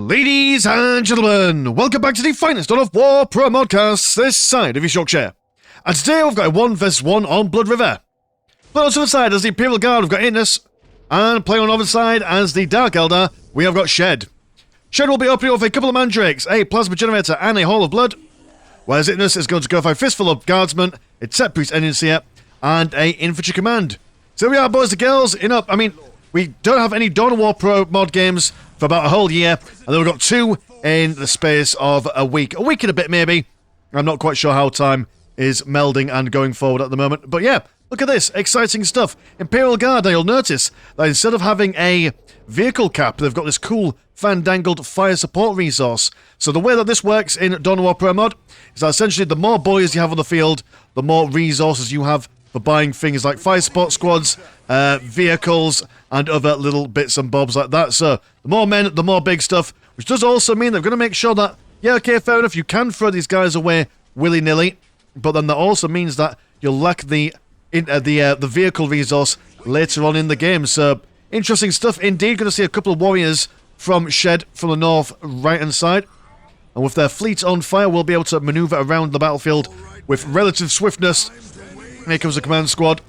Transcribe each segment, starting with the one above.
Ladies and gentlemen, welcome back to the finest of War Pro Modcasts this side of East Yorkshire. And today we've got a 1 vs 1 on Blood River. But on the other side as the Imperial Guard we've got Itness, and playing on the other side as the Dark Eldar we have got Shed. Shed will be opening up with a couple of mandrakes, a plasma generator and a Hall of Blood, whereas Itness is going to go for a fistful of guardsmen, a set priest engineer, and a infantry command. So we are, boys and girls, we don't have any Dawn of War Pro mod games for about a whole year, and then we've got 2 in the space of a week and a bit maybe. I'm not quite sure how time is melding and going forward at the moment, but yeah, look at this, exciting stuff. Imperial Guard, now you'll notice that instead of having a vehicle cap, they've got this cool fandangled fire support resource. So the way that this works in Dawn of War Pro mod is that essentially the more boys you have on the field, the more resources you have for buying things like fire support squads, vehicles, and other little bits and bobs like that. So the more men, the more big stuff, which does also mean they're going to make sure that, yeah, okay, fair enough, you can throw these guys away willy-nilly, but then that also means that you'll lack the vehicle resource later on in the game. So interesting stuff indeed. Going to see a couple of warriors from Shed from the north right-hand side, and with their fleet on fire, we'll be able to maneuver around the battlefield with relative swiftness. Here comes the command squad,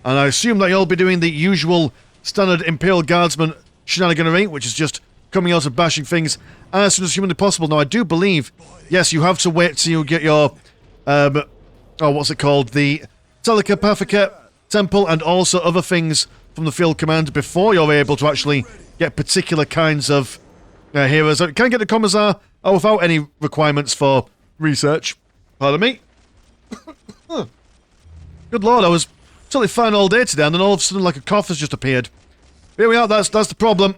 and I assume that you'll be doing the usual standard Imperial Guardsman shenaniganery, which is just coming out and bashing things as soon as humanly possible. Now, I do believe, yes, you have to wait till you get your, what's it called, the Telepathica Temple and also other things from the field command before you're able to actually get particular kinds of heroes. You can get the Commissar without any requirements for research. Pardon me. Good lord, I was totally fine all day today, and then all of a sudden, like, a cough has just appeared. Here we are, that's the problem.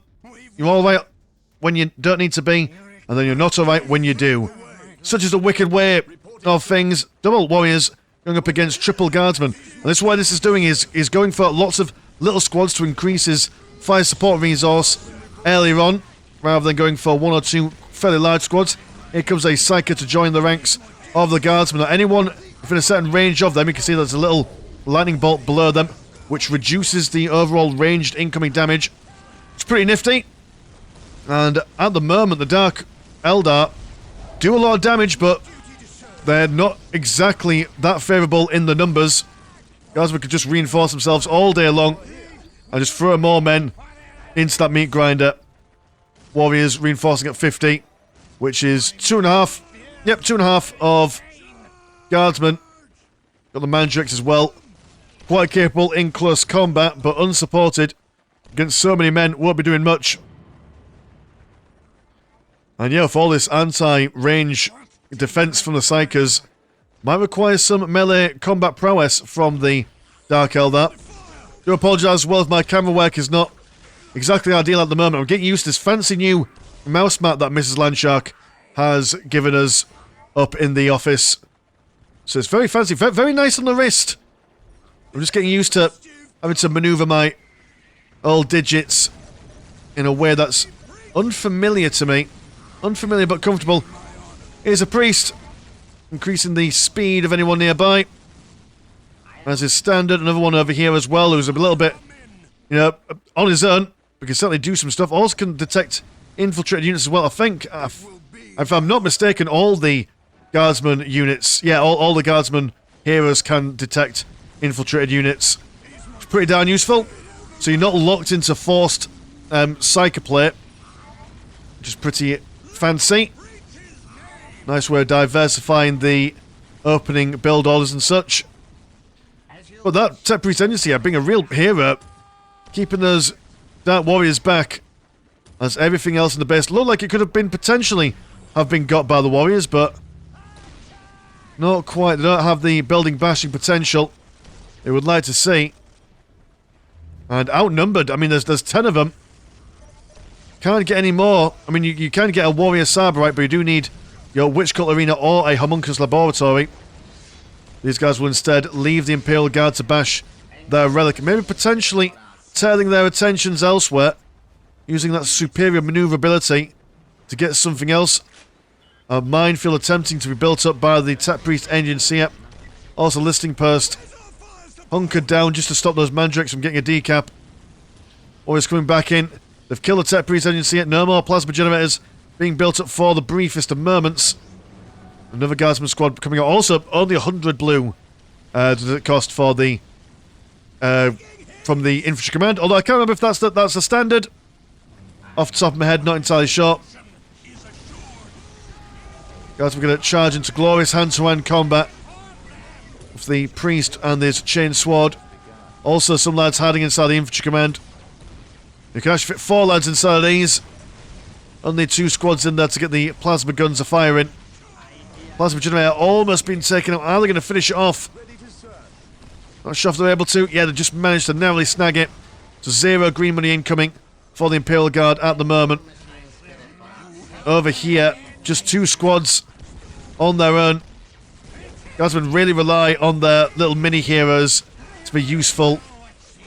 You're all right when you don't need to be, and then you're not alright when you do. Such is the wicked way of things. Double warriors going up against triple guardsmen. And this is why this is doing is going for lots of little squads to increase his fire support resource earlier on, rather than going for 1 or 2 fairly large squads. Here comes a Psyker to join the ranks of the guardsmen. Now, anyone within a certain range of them, you can see there's a little lightning bolt below them, which reduces the overall ranged incoming damage. It's pretty nifty. And at the moment, the Dark Eldar do a lot of damage, but they're not exactly that favourable in the numbers. Guardsmen could just reinforce themselves all day long and just throw more men into that meat grinder. Warriors reinforcing at 50, which is 2.5. Yep, 2.5 of guardsmen. Got the Mandrakes as well. Quite capable in close combat, but unsupported against so many men, won't be doing much. And yeah, for all this anti-range defense from the Psykers, might require some melee combat prowess from the Dark Eldar. Do apologise as well if my camera work is not exactly ideal at the moment. I'm getting used to this fancy new mouse mat that Mrs. Landshark has given us up in the office. So it's very fancy, very nice on the wrist. I'm just getting used to having to maneuver my old digits in a way that's unfamiliar to me. Unfamiliar but comfortable. Here's a priest, increasing the speed of anyone nearby. As is standard, another one over here as well, who's a little bit, on his own. We can certainly do some stuff. Also can detect infiltrated units as well. I think, if I'm not mistaken, all the guardsman units, yeah, all the guardsman heroes can detect infiltrated units. It's pretty darn useful. So you're not locked into forced Psyker play, which is pretty fancy. Nice way of diversifying the opening build orders and such. But that Tech Priest Agency being a real hero, keeping those Dark Warriors back, as everything else in the base looked like it could have been potentially have been got by the Warriors, but not quite. They don't have the building bashing potential they would like to see. And outnumbered, there's 10 of them. Can't get any more. You can get a Warrior Saberite, but you do need your Witch Cult Arena or a Homunculus Laboratory. These guys will instead leave the Imperial Guard to bash their relic, maybe potentially turning their attentions elsewhere, using that superior maneuverability to get something else. A minefield attempting to be built up by the Tech Priest Engineer. Also listing post hunkered down just to stop those Mandrakes from getting a decap. Always coming back in. They've killed the Tech Priest Engineer. No more plasma generators. being built up for the briefest of moments. Another guardsman squad coming out. Also, only 100 blue does it cost for the from the infantry command. Although I can't remember if that's the standard. Off the top of my head, not entirely sure. Guys, we're going to charge into glorious hand-to-hand combat with the priest and his chain sword. Also, some lads hiding inside the infantry command. You can actually fit 4 lads inside of these. Only 2 squads in there to get the plasma guns firing. Plasma generator almost been taken out. Are they going to finish it off? Not sure if they're able to. Yeah, they just managed to narrowly snag it. So 0 green money incoming for the Imperial Guard at the moment. Over here, just 2 squads on their own. Guardsmen really rely on their little mini-heroes to be useful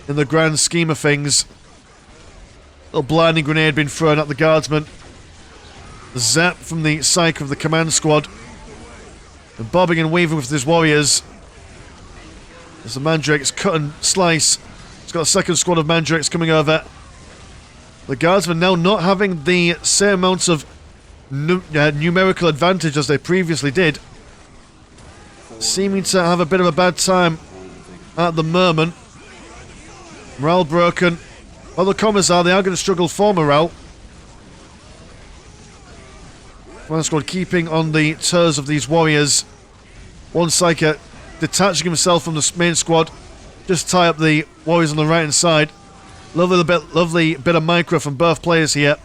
in the grand scheme of things. Little blinding grenade being thrown at the guardsmen. The zap from the psych of the command squad. And bobbing and weaving with his warriors. As the mandrakes cut and slice. He's got a second squad of mandrakes coming over. The guardsmen now not having the same amount of numerical advantage as they previously did. Seeming to have a bit of a bad time at the moment. Morale broken. Well, the Commissar, they are going to struggle for morale. Command squad keeping on the toes of these warriors. One Psyker detaching himself from the main squad. Just tie up the warriors on the right hand side. Lovely bit of micro from both players here.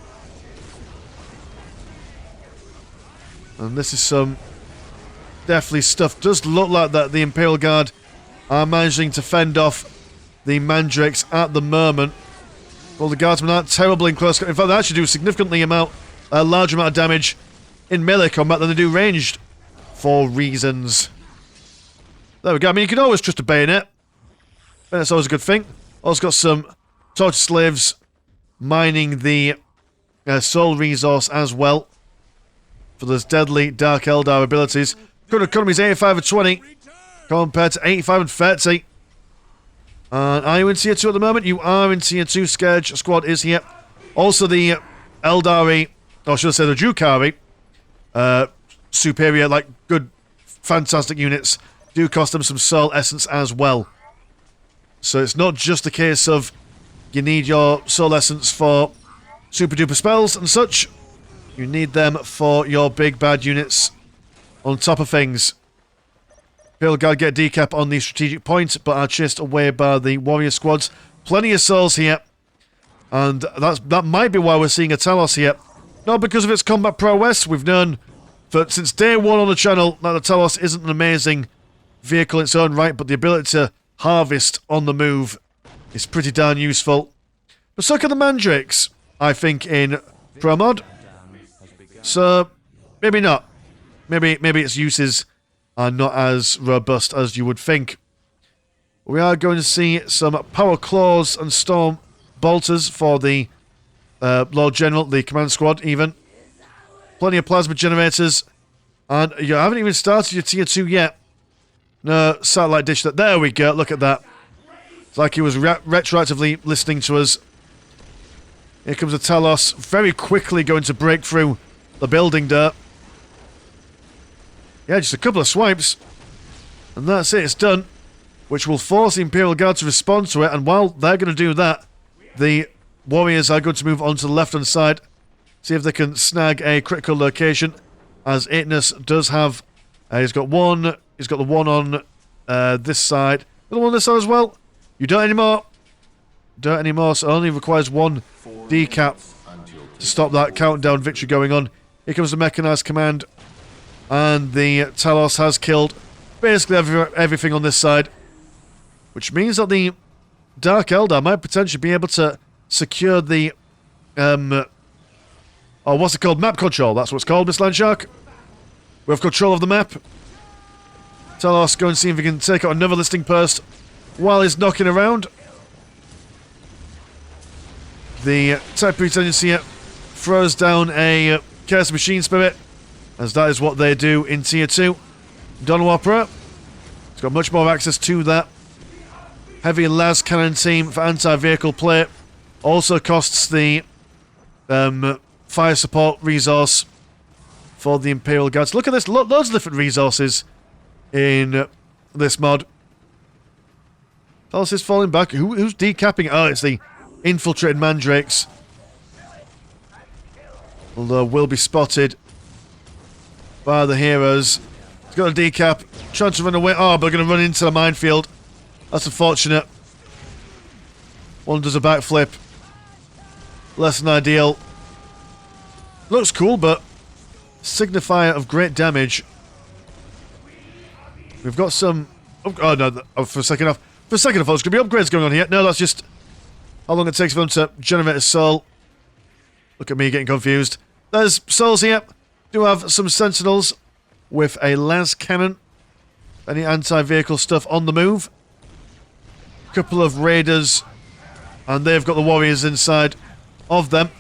And this is some definitely stuff. Does look like that the Imperial Guard are managing to fend off the mandrakes at the moment. Well, the guardsmen aren't terrible in close. In fact, they actually do a large amount of damage in melee combat than they do ranged, for reasons. There we go. I mean, you can always trust a bayonet. Bayonet's always a good thing. Also got some torture slaves mining the soul resource as well for those deadly Dark Eldar abilities. Current economy is 85 and 20 compared to 85 and 30. And are you in tier 2 at the moment? You are in tier 2. Scourge squad is here. Also the Eldari, or should I say the Drukari, superior, like good, fantastic units, do cost them some soul essence as well. So it's not just a case of you need your soul essence for super duper spells and such. You need them for your big bad units on top of things. Imperial Guard get a decap on the strategic point, but are chased away by the warrior squads. Plenty of souls here. And that might be why we're seeing a Talos here. Not because of its combat prowess. We've known since day 1 on the channel that the Talos isn't an amazing vehicle in its own right, but the ability to harvest on the move is pretty darn useful. But so can the mandrakes, I think, in Pro Mod. So, maybe not. Maybe its uses are not as robust as you would think. We are going to see some power claws and storm bolters for the Lord General, the command squad even. Plenty of plasma generators. And you haven't even started your tier 2 yet. No, satellite dish that. There we go, look at that. It's like he was retroactively listening to us. Here comes a Talos, very quickly going to break through the building dirt. Yeah, just a couple of swipes. And that's it, it's done. Which will force the Imperial Guard to respond to it. And while they're going to do that, the warriors are going to move on to the left-hand side. See if they can snag a critical location. As Itness does have... he's got the one on this side. The one on this side as well. You don't anymore. Don't anymore, so it only requires 1 decap to stop that countdown victory going on. Here comes the mechanized command. And the Talos has killed basically everything on this side. Which means that the Dark Eldar might potentially be able to secure the... what's it called? Map control. That's what it's called, Miss Landshark. We have control of the map. Talos, go and see if we can take out another listing post while he's knocking around. The Type Tendency here throws down a Curse Machine Spirit, as that is what they do in tier 2. Donwapra, he's got much more access to that. Heavy las cannon team for anti-vehicle play. Also costs the fire support resource for the Imperial Guards. Look at this, loads of different resources in this mod. Palace is falling back. Who's decapping? Oh, it's the infiltrated mandrakes. Although will be spotted by the heroes. He's got a decap, trying to run away. Oh, but going to run into the minefield. That's unfortunate. One does a backflip. Less than ideal. Looks cool, but signifier of great damage. We've got some... Oh, no. Oh, for a second, I thought it was going to be upgrades going on here. No, that's just how long it takes for them to generate a soul. Look at me getting confused. There's souls here. Do have some sentinels with a las cannon. Any anti-vehicle stuff on the move. Couple of raiders. And they've got the warriors inside of them.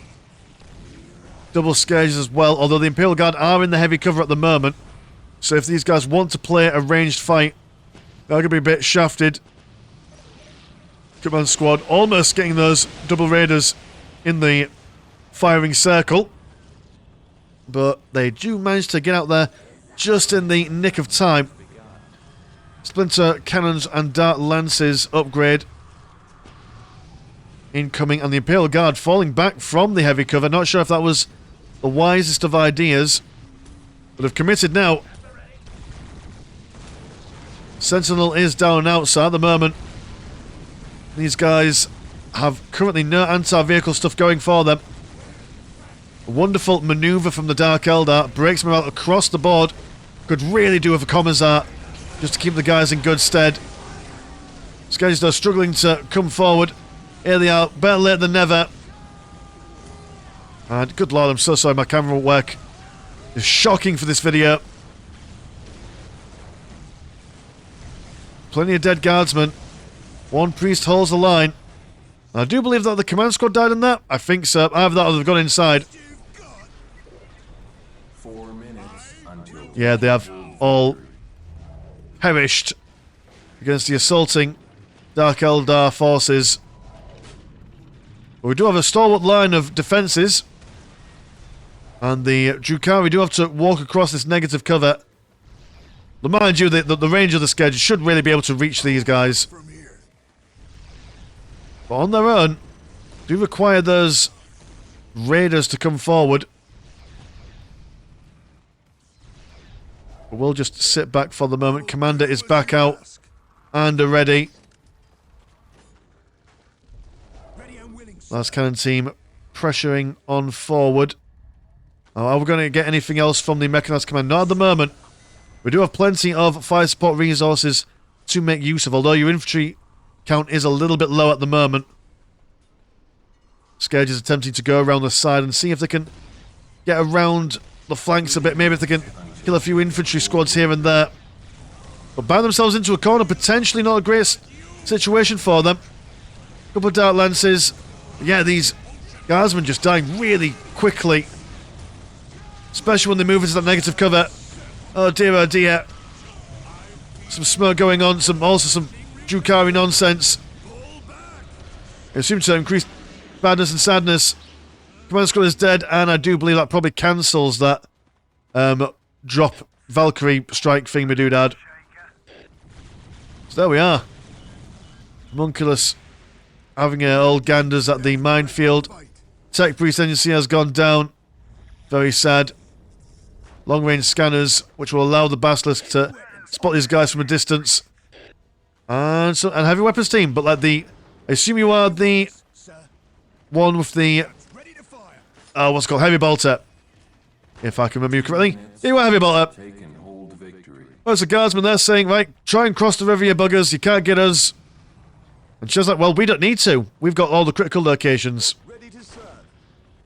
Double scourges as well. Although the Imperial Guard are in the heavy cover at the moment. So if these guys want to play a ranged fight, they're going to be a bit shafted. Command squad almost getting those double raiders in the firing circle. But they do manage to get out there just in the nick of time. Splinter cannons and dart lances upgrade incoming, and the Imperial Guard falling back from the heavy cover. Not sure if that was the wisest of ideas, but have committed now. Sentinel is down and out, so at the moment these guys have currently no anti-vehicle stuff going for them. A wonderful manoeuvre from the Dark Eldar. Breaks morale across the board. Could really do with a commissar just to keep the guys in good stead. Scourges though struggling to come forward. Here they are. Better late than never. And good lord, I'm so sorry my camera won't work. It's shocking for this video. Plenty of dead guardsmen. One priest holds the line. I do believe that the command squad died in that. I think so. Either that or they've gone inside. Yeah, they have all perished against the assaulting Dark Eldar forces. But we do have a stalwart line of defences. And the Drukhari do have to walk across this negative cover. But mind you, the range of the Scourge should really be able to reach these guys. But on their own, do require those raiders to come forward. But we'll just sit back for the moment. Commander is back out and ready. Last cannon team pressuring on forward. Are we going to get anything else from the mechanized command? Not at the moment. We do have plenty of fire support resources to make use of, although your infantry count is a little bit low at the moment. Scourge is attempting to go around the side and see if they can get around the flanks a bit. Maybe if they can kill a few infantry squads here and there. But bound themselves into a corner, potentially not a great situation for them. Couple of dart lances. Yeah, these guardsmen just dying really quickly. Especially when they move into that negative cover. Oh dear, oh dear. Some smoke going on, also some Drukhari nonsense. It seems to increase badness and sadness. Command squad is dead, and I do believe that probably cancels that drop Valkyrie strike thing we doodad. So there we are. Homunculus having old ganders at the minefield. Tech Priest agency has gone down. Very sad. Long-range scanners, which will allow the Basilisk to spot these guys from a distance. And heavy weapons team, but like I assume you are the one with the what's it called, heavy bolter. If I can remember you correctly. Yeah, you are heavy bolter. Well, it's a guardsman there saying, right, try and cross the river, you buggers, you can't get us. And she's like, well, we don't need to. We've got all the critical locations.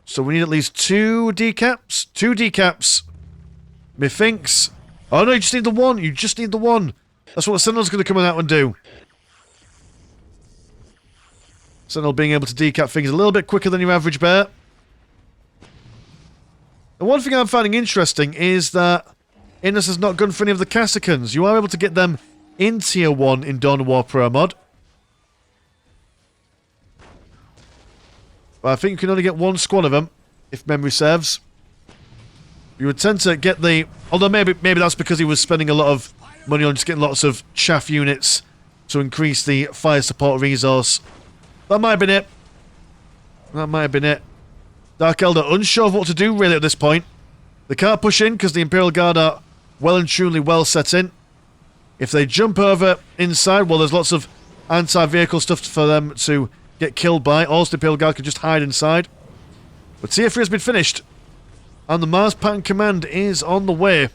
So we need at least 2 decaps. 2 decaps. Methinks. Oh no, you just need the one. You just need the one. That's what the Sentinel's going to come out and do. Sentinel being able to decap things a little bit quicker than your average bear. And one thing I'm finding interesting is that Itness has not gone for any of the Cassicans. You are able to get them in Tier 1 in Dawn of War Pro mod. But I think you can only get 1 squad of them. if memory serves. You would tend to get the... Although maybe that's because he was spending a lot of money on just getting lots of chaff units to increase the fire support resource. That might have been it. That might have been it. Dark Eldar unsure of what to do really at this point. They can't push in because the Imperial Guard are well and truly well set in. If they jump over inside, well, there's lots of anti-vehicle stuff for them to get killed by. Also, the Imperial Guard can just hide inside. But Tier 3 has been finished. And the Mars Pattern Command is on the way.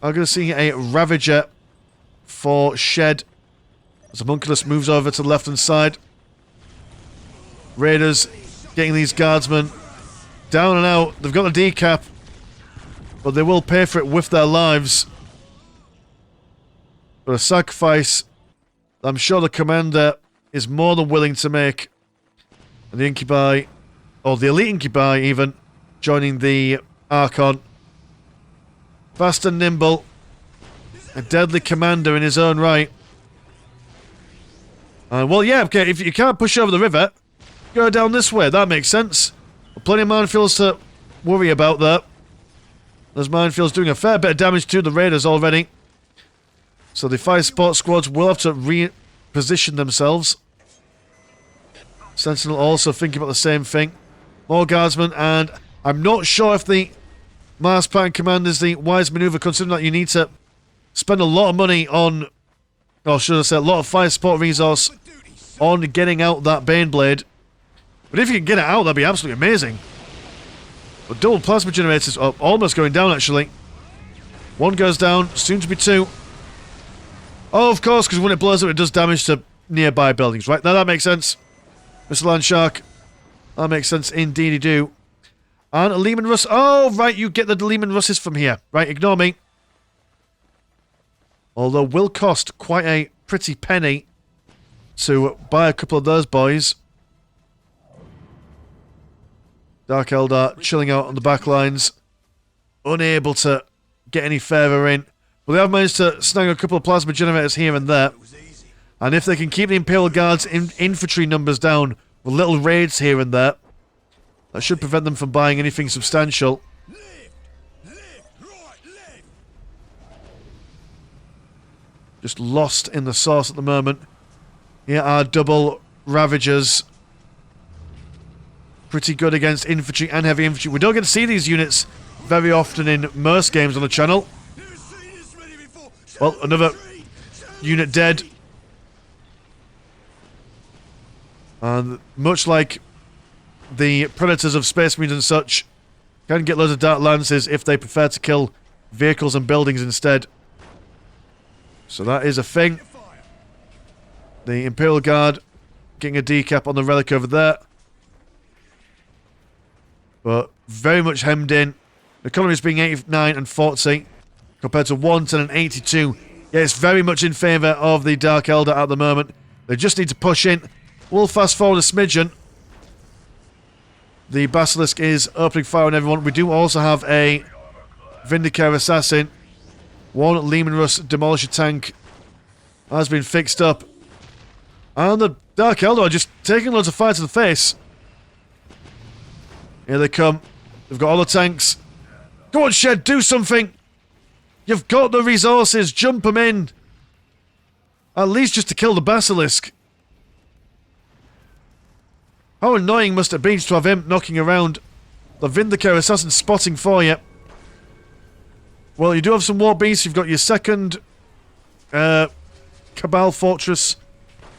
I'm going to see a Ravager for Shed. As Homunculus moves over to the left-hand side. Raiders getting these guardsmen down and out. They've got a decap. But they will pay for it with their lives. But a sacrifice I'm sure the commander is more than willing to make. And the Incubi, or the Elite Incubi even, joining the Archon. Fast and nimble. A deadly commander in his own right. Well, yeah, okay, if you can't push over the river, go down this way. That makes sense. Plenty of minefields to worry about there. Those minefields doing a fair bit of damage to the Raiders already. So the fire support squads will have to reposition themselves. Sentinel also thinking about the same thing. More guardsmen, and I'm not sure if the Mars Pattern Command is the wise maneuver, considering that you need to spend a lot of money on, or should I say, a lot of fire support resource on getting out that Baneblade. But if you can get it out, that'd be absolutely amazing. But double plasma generators are almost going down, actually. One goes down, soon to be two. Oh, of course, because when it blows up, it does damage to nearby buildings, right? Now that makes sense. Mr. Landshark. That makes sense, indeed, do. And a Lehman Russ. Oh, right, you get the Lehman Russes from here. Right, ignore me. Although will cost quite a pretty penny to buy a couple of those boys. Dark Eldar chilling out on the back lines. Unable to get any further in. But they have managed to snag a couple of plasma generators here and there. And if they can keep the Imperial Guard's infantry numbers down with little raids here and there, that should prevent them from buying anything substantial. Just lost in the sauce at the moment. Here are double Ravagers. Pretty good against infantry and heavy infantry. We don't get to see these units very often in most games on the channel. Well, another unit dead. And much like the Predators of Space Marines and such, can get loads of Dark Lances if they prefer to kill vehicles and buildings instead. So that is a thing. The Imperial Guard getting a decap on the relic over there. But very much hemmed in. The economy is being 89 and 40 compared to 110 and 82. Yeah, it's very much in favour of the Dark Eldar at the moment. They just need to push in. We'll fast forward a smidgen. The Basilisk is opening fire on everyone. We do also have a Vindicator Assassin. One Lehman Russ Demolisher tank has been fixed up. And the Dark Eldar are just taking loads of fire to the face. Here they come. They've got all the tanks. Go on, Shed, do something! You've got the resources, jump them in! At least just to kill the Basilisk. How annoying must it be to have him knocking around the Vindicator Assassin spotting for you? Well, you do have some War Beasts. You've got your second Cabal Fortress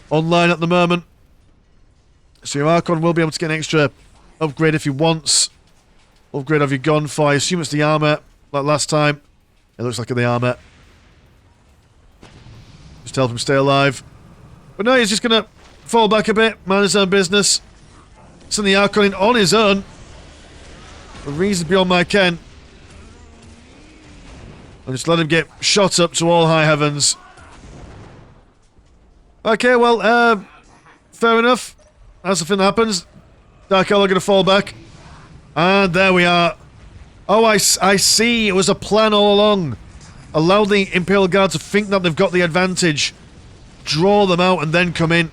online at the moment. So your Archon will be able to get an extra upgrade if he wants. Upgrade of your gunfire. I assume it's the armor, like last time. It looks like the armor. Just help him stay alive. But no, he's just going to fall back a bit, mind his own business. Send the Archon in on his own. For reasons beyond my ken. And just let him get shot up to all high heavens. Okay, well, fair enough. That's the thing that happens. Dark Eldar going to fall back. And there we are. Oh, I see. It was a plan all along. Allow the Imperial Guard to think that they've got the advantage. Draw them out and then come in.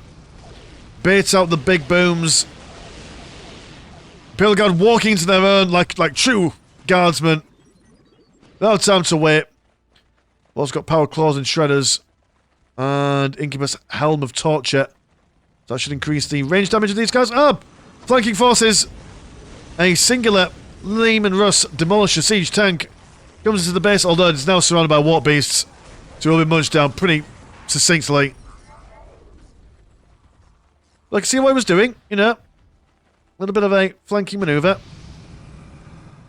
Bait out the big booms. Imperial Guard walking into their own like true guardsmen. No time to wait. Also got power claws and shredders. And Incubus Helm of Torture. That should increase the range damage of these guys. Up! Flanking forces. A singular Lehman Russ Demolisher Siege tank comes into the base, although it's now surrounded by warp beasts. So it will be munched down pretty succinctly. Like, see what I was doing, you know? A little bit of a flanking maneuver.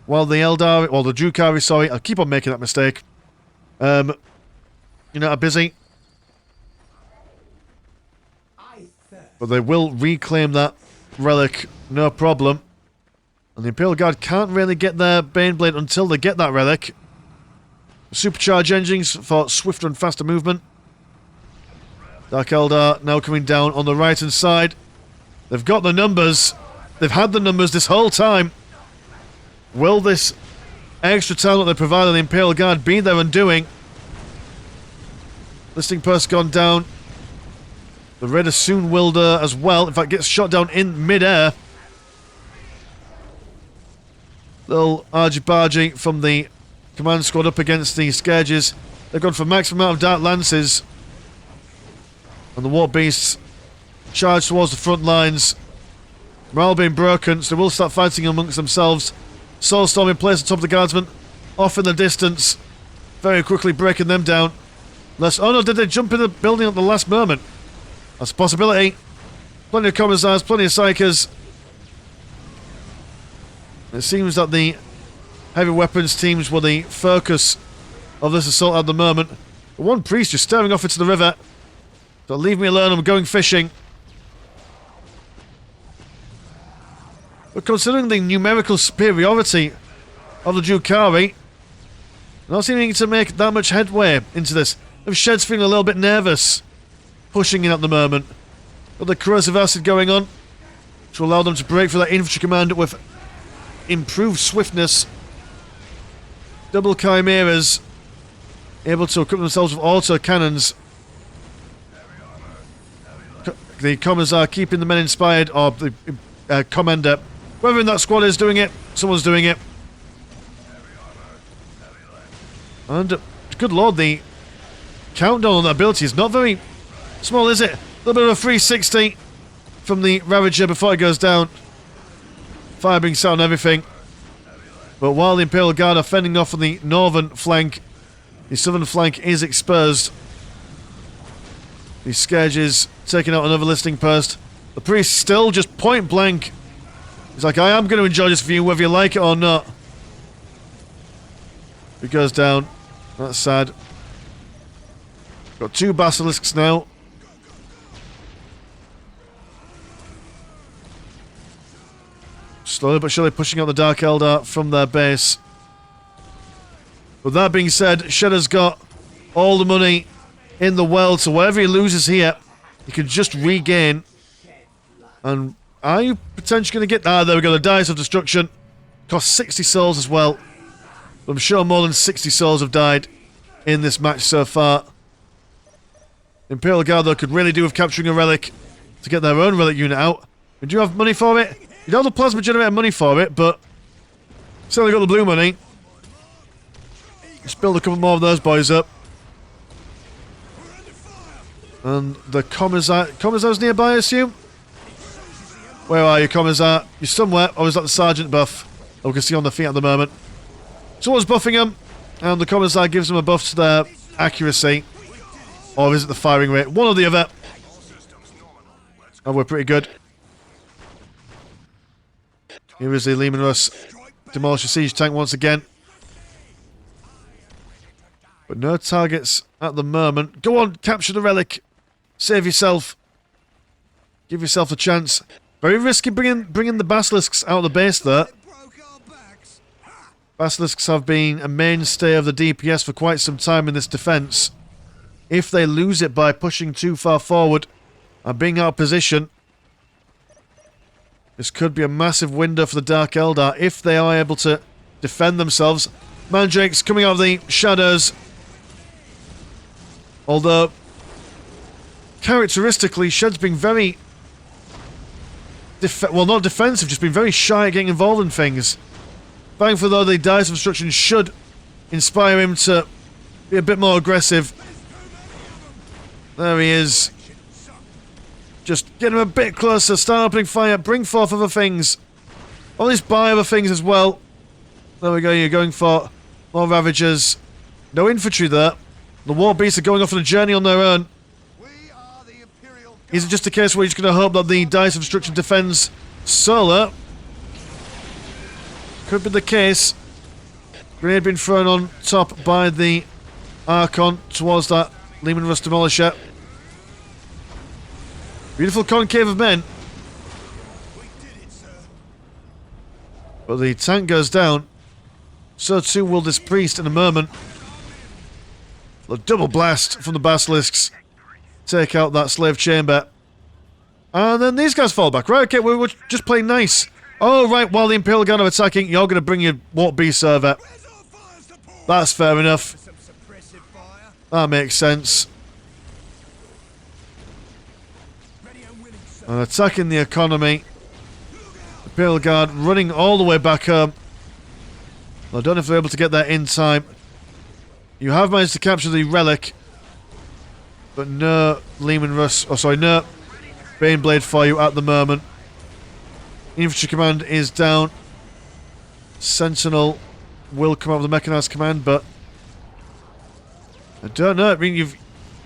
While the Eldar, or the Drukhari, sorry, I keep on making that mistake. You know, are busy. But they will reclaim that relic, no problem. And the Imperial Guard can't really get their Baneblade until they get that relic. Supercharge engines for swifter and faster movement. Dark Eldar now coming down on the right-hand side. They've got the numbers. They've had the numbers this whole time. Will this extra time that they provided the Imperial Guard be their undoing? Listing post gone down. The Raider soon will as well. In fact, gets shot down in mid-air. Little argy-bargy from the command squad up against the Scourges. They've gone for maximum amount of Dark Lances. And the Warp Beasts charge towards the front lines. Morale being broken, so they will start fighting amongst themselves. Soulstorm in place on top of the Guardsmen. Off in the distance. Very quickly breaking them down. Oh no, did they jump in the building at the last moment? That's a possibility. Plenty of Commissars, plenty of Psychers. It seems that the heavy weapons teams were the focus of this assault at the moment. But one priest just staring off into the river. So leave me alone, I'm going fishing. But considering the numerical superiority of the Drukhari, not seeming to make that much headway into this. The Shed's feeling a little bit nervous, pushing in at the moment. Got the corrosive acid going on, which will allow them to break through that infantry command with improved swiftness. Double chimeras, able to equip themselves with auto cannons. The Commissar keeping the men inspired, or the commander. Whoever in that squad is doing it, someone's doing it. And, good lord, the countdown on that ability is not very small, is it? A little bit of a 360 from the Ravager before it goes down. Fire being set on everything. But while the Imperial Guard are fending off on the northern flank, the southern flank is exposed. The Scourges taking out another listing post. The priest still just point blank. He's like, I am going to enjoy this view whether you like it or not. It goes down. That's sad. Got two basilisks now. Slowly but surely pushing out the Dark Eldar from their base. But that being said, Shedder's got all the money in the world, so whatever he loses here, he can just regain. And are you potentially going to get... there we go, the Dice of Destruction. Cost 60 souls as well. But I'm sure more than 60 souls have died in this match so far. Imperial Guard, though, could really do with capturing a relic to get their own relic unit out. We do have money for it. You don't have the plasma generator money for it, but certainly got the blue money. Let's build a couple more of those boys up. And the Commissar's nearby, I assume? Where are you, Commissar? You're somewhere. Or is that the Sergeant buff? Oh, we can see on the feet at the moment. Someone's buffing them, and the Commissar gives them a buff to their accuracy. Or is it the firing rate? One or the other. Oh, we're pretty good. Here is the Lehman Russ Demolisher Siege tank once again. But no targets at the moment. Go on, capture the relic. Save yourself. Give yourself a chance. Very risky bringing the Basilisks out of the base there. Basilisks have been a mainstay of the DPS for quite some time in this defense. If they lose it by pushing too far forward and being out of position, this could be a massive window for the Dark Eldar if they are able to defend themselves. Mandrakes coming out of the shadows. Although, characteristically, Shed's being very well, not defensive, just been very shy at getting involved in things. Thankfully, though, the Dice of Destruction should inspire him to be a bit more aggressive. There he is. Just get him a bit closer, start opening fire, bring forth other things. Or at least buy other things as well. There we go, you're going for more Ravagers. No infantry there. The War Beasts are going off on a journey on their own. Is it just a case where you're just going to hope that the Dice of Destruction defends solo? Could be the case. Grenade being thrown on top by the Archon towards that Leman Russ Demolisher. Beautiful concave of men. But the tank goes down. So too will this priest in a moment. The double blast from the basilisks. Take out that slave chamber. And then these guys fall back. Right, okay, we were just playing nice. Oh, right, while the Imperial Guard are attacking, you're going to bring your Warp Beast over. That's fair enough. That makes sense. And attacking the economy. Imperial Guard running all the way back home. I don't know if they're able to get there in time. You have managed to capture the relic. But no Leman Russ, oh sorry, no Baneblade for you at the moment. Infantry command is down. Sentinel will come out with the mechanized command, but I don't know. I mean, you've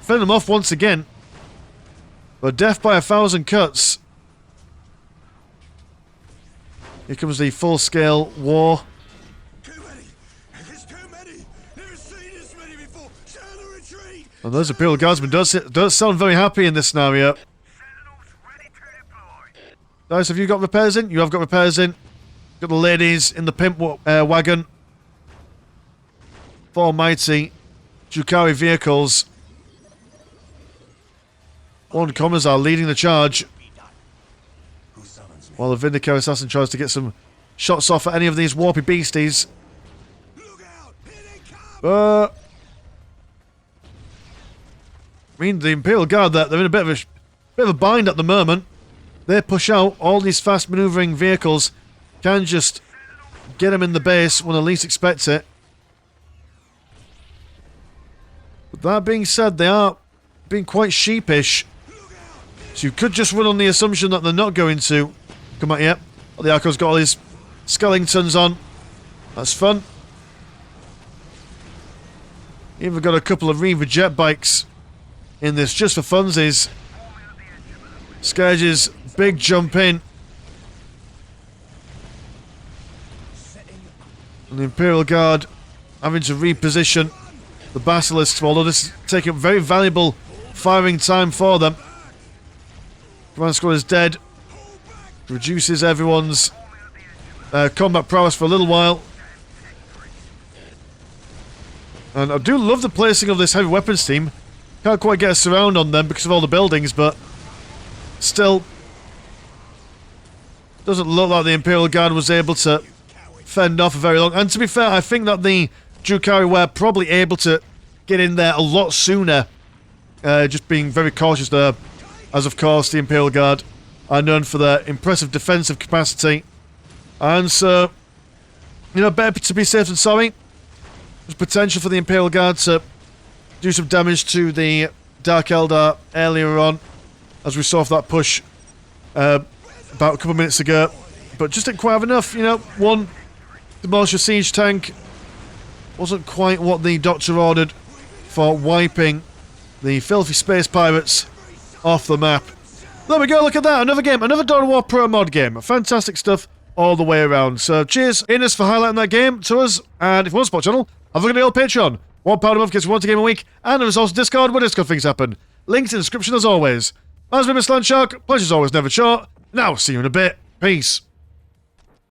fended them off once again. But death by 1,000 cuts. Here comes the full-scale war. And those Imperial Guardsmen don't sound very happy in this scenario. Guys, have you got repairs in? You have got repairs in. Got the ladies in the pimp wagon. 4 mighty Drukhari vehicles. 1 Commissar leading the charge. While the Vindicator Assassin tries to get some shots off at any of these warpy beasties. I mean, the Imperial Guard, they're in a bit of a bind at the moment. They push out all these fast manoeuvring vehicles. Can just get them in the base when they least expect it. But that being said, they are being quite sheepish. So you could just run on the assumption that they're not going to come at you. Oh, the Archo's got all these Skellingtons on. That's fun. Even got a couple of Reaver jet bikes in this just for funsies. Scourge's big jump in. And the Imperial Guard having to reposition the Basilisks, although this is taking up very valuable firing time for them. Command squad is dead. Reduces everyone's combat prowess for a little while. And I do love the placing of this heavy weapons team. Can't quite get a surround on them because of all the buildings, but still doesn't look like the Imperial Guard was able to fend off for very long. And to be fair, I think that the Drukhari were probably able to get in there a lot sooner. Just being very cautious there. As of course, the Imperial Guard are known for their impressive defensive capacity. And so, you know, better to be safe than sorry. There's potential for the Imperial Guard to do some damage to the Dark Eldar earlier on, as we saw off that push about a couple of minutes ago. But just didn't quite have enough, you know. 1 Demolisher siege tank wasn't quite what the Doctor ordered for wiping the filthy space pirates off the map. There we go, look at that, another game, another Dawn of War Pro mod game. Fantastic stuff all the way around. So cheers, Itness, for highlighting that game to us. And if you want to support the channel, have a look at the old Patreon. £1 a month gets you 1 game a week, and there's also Discord where Discord things happen. Links in the description as always. As been Mr. Landshark, pleasure's always never short. Now, see you in a bit. Peace.